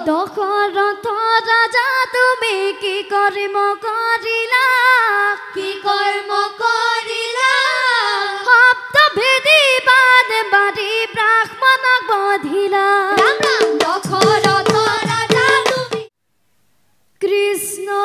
দশৰথ ৰাজা তুমি কি কৰ্ম কৰিলা কি কৰ্ম কৰিলা সপ্তভেদী বাদ বাৰী ব্ৰাহ্মণক বধিলা ৰাম ৰাম দশৰথ ৰাজা তুমি কৃষ্ণ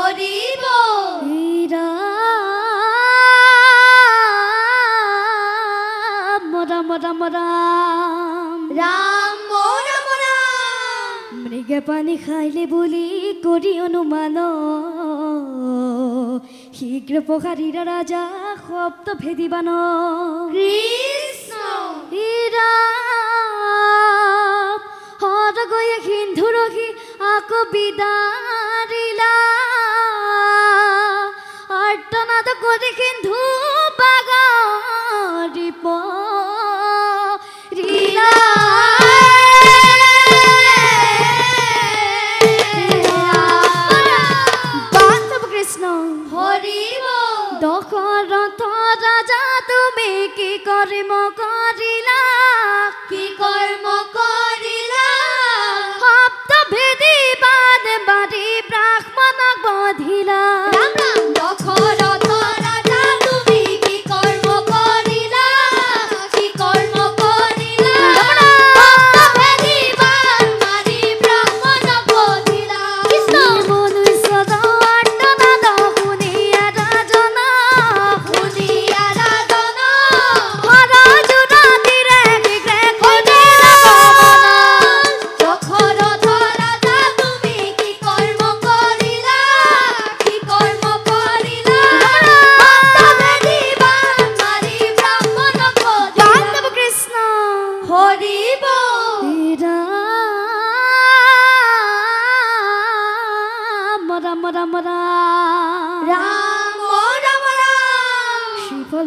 হৰিব ৰাম ৰাম ৰাম ৰাম ৰাম ৰাম মৃগে পানী খাইলে বুলি কৰি অনুমান শীঘ্ৰ পখাৰীৰ ৰাজা শব্দ ভেদিবান কৃষ্ণ হৰ গয়ে সিন্ধু ৰখি আকৌ বিদাৰিলা আৰ্তনাদ কৰি সিন্ধু বাগৰি পৰিলা কৃষ্ণ হৰিব দশৰথ ৰাজা তুমি কি কৰ্ম কৰিলা কি কৰ্ম কৰিলা শব্দ ভেদি বাদ বাৰী ব্ৰাহ্মণক বধিলা ৰাম ৰাম দশৰথ ৰাজা তুমি কি কৰ্ম কৰিলা কি কৰ্ম কৰিলা শব্দ ভেদি বাদ বাৰী ব্ৰাহ্মণক বধিলা কৃষ্ণ মনুষ্য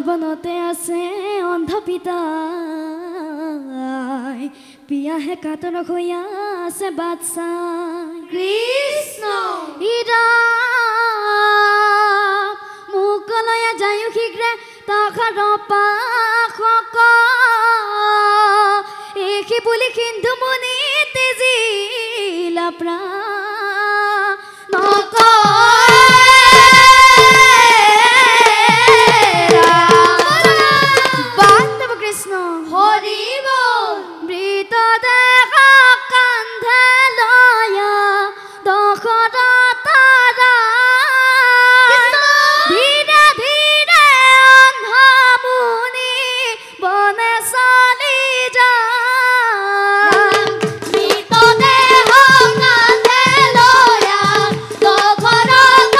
বনতে আছে অন্ধ পিতাই পিয়াহে কাতৰ হৈয়া আছে বাদশাহ কৃষ্ণ মুকলয়া যায়ো শীঘ্ৰে তখাৰ পাশক এখি বুলি সিন্ধু মুনি তেজিলা প্ৰাণ হৰিব মৃত দেহ কান্ধে লয়া দশৰথ ধীৰে ধীৰে অন্ধ মুনি বনে চলি যায় মৃত দেহ কান্ধে লয়া দশৰথ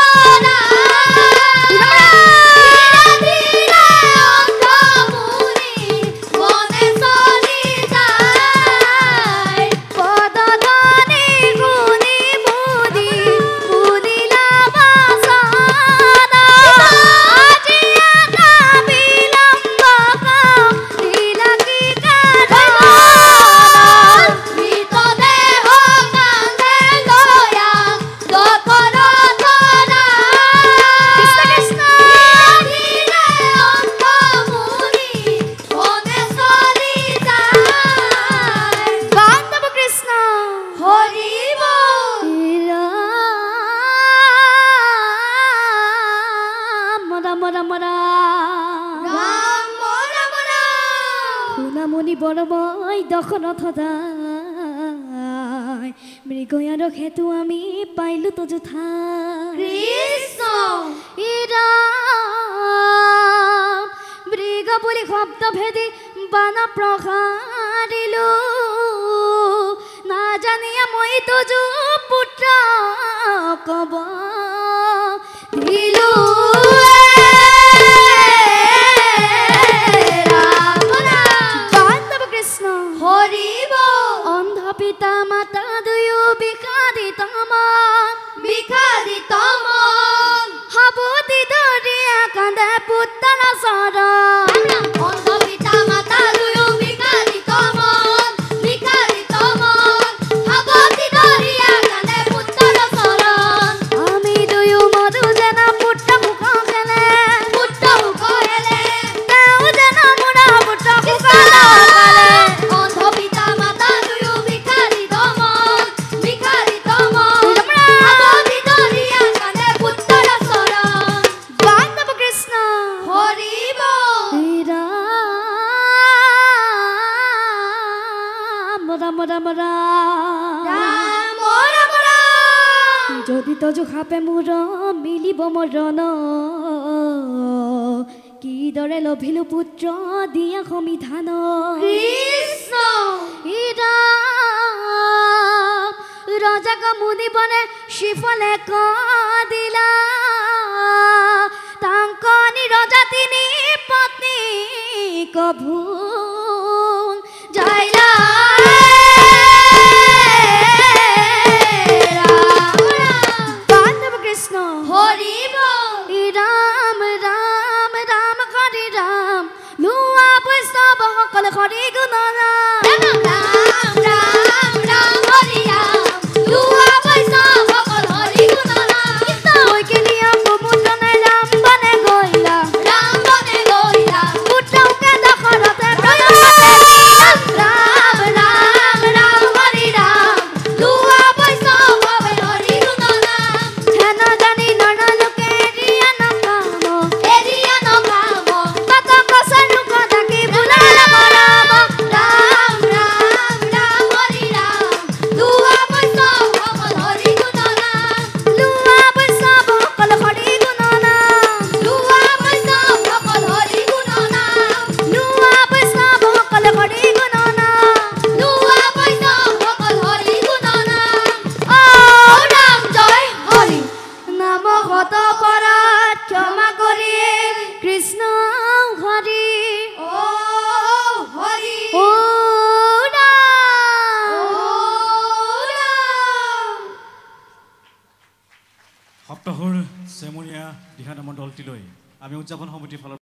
শুনামণি বৰময় দশৰথ দাই মৃগয়াৰ হেতু আমি পাইলো তো যুথা কৃষ্ণ মৃগ বুলি শব্দ ভেদি বান প্ৰসাৰিলো নাজানিয়া মই তজু পুত্ৰ কব দিলো হৰিব অন্ধ পিতা মাতা দুয়ো বিষাদিত মন হাবতি ধৰিয়া কান্দে পুত্ৰ চৰণ অন্ধ পিতা মাতা দুয়ো বিষাদিত মন হাবতি ধৰিয়া কান্দে পুত্ৰ চৰণ যদি তজু খাপে মোৰ মিলিব মৰণ কিদৰে লভিলো পুত্ৰ দিয়া সমিধান কৃষ্ণ ৰজাক মুনিবনে শিফলে কদিলা তাংকনি ৰজা তিনি পত্নী কভু যাইলা কৃষ্ণ হৰিব ৰাম ৰাম ৰাম হৰি ৰাম লোৱা বৈষ্ণৱ সকল হৰি গুণ ৰাম ৰাম ৰাম ৰাম হৰি ৰাম লোৱা বৈষ্ণৱ সকল হৰি গুণ ৰাম মই কেনিয়া সমুদ্ৰ নাই ৰাম বনে গৈলা পুত্ৰকে দশৰথে ৰাম ৰাম ৰাম হৰি ৰাম লোৱা বৈষ্ণৱ সকল হৰি গুণ সপ্তাহৰ চেমনীয়া দিহানামৰ দলটিলৈ আমি উদযাপন সমিতিৰ ফালৰ